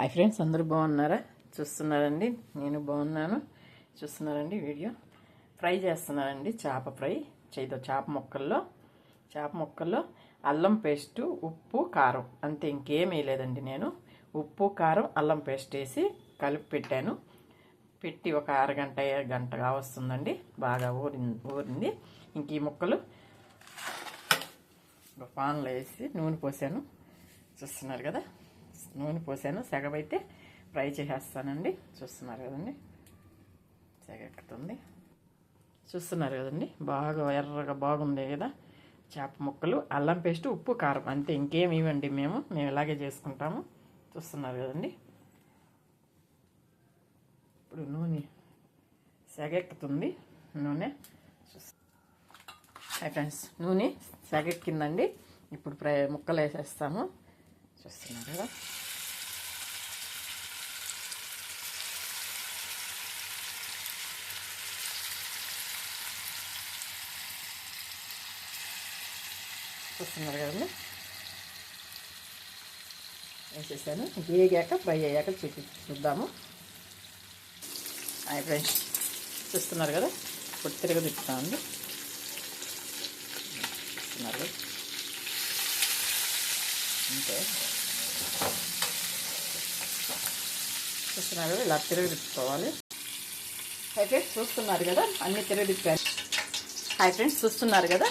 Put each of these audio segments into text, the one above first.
Hi friends, అందరూ బాగున్నారా? చూస్తున్నారండి, నేను బాగున్నాను. చూస్తున్నారండి, వీడియో ఫ్రై చేస్తున్నానండి. చేప ఫ్రై చేప ముక్కల్లో అల్లం పేస్టు, ఉప్పు, కారం, అంతే, ఇంకేమీ లేదండి. నేను ఉప్పు, కారం, అల్లం పేస్ట్ వేసి కలిపి పెట్టాను. పెట్టి ఒక గంటగా వస్తుందండి. బాగా ఊరింది. ఇంక ఈ ముక్కలు పాన్లో వేసి నూనె పోసాను. చూస్తున్నారు కదా, నూనె పోసాను. సెగబైతే ఫ్రై చేసేస్తానండి. చూస్తున్నారు కదండి, సెగ ఎక్కుతుంది. చూస్తున్నారు కదండి, బాగా ఎర్రగా బాగుంది కదా చేప ముక్కలు. అల్లం పేస్ట్, ఉప్పు, కారం, అంతే, ఇంకేమి ఇవ్వండి. మేము ఇలాగే చేసుకుంటాము. చూస్తున్నారు కదండి, ఇప్పుడు నూనె సెగెక్కుతుంది. నూనె ఫ్రెండ్స్, నూనె సెగెక్కిందండి. ఇప్పుడు ముక్కలు వేసేస్తాము. చూస్తున్నారు కదా, కదండి, వేసేసాను. వేగాక ఫ్రై అయ్యాక చూద్దాము. ఫ్రెండ్స్, చూస్తున్నారు కదా, ఇప్పుడు తిరగదిప్పుతామండి. చూస్తున్నారు అంతే. చూస్తున్నారు కదా, ఇలా తిరగదిప్పుకోవాలి. అయితే చూస్తున్నారు కదా, అన్నీ తిరగదిప్పాను. హాయ్ ఫ్రెండ్స్, చూస్తున్నారు కదా,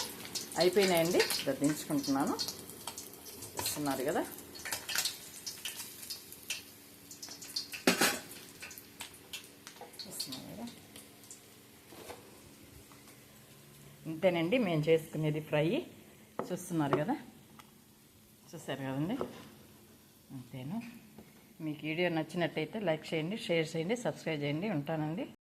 అయిపోయినాయండి. దించుకుంటున్నాను. చూస్తున్నారు కదా, ఇంతేనండి మేము చేసుకునేది ఫ్రై. చూస్తున్నారు కదా, చూసారు కదండి, అంతేను. మీకు వీడియో నచ్చినట్టయితే లైక్ చేయండి, షేర్ చేయండి, సబ్స్క్రైబ్ చేయండి. ఉంటానండి.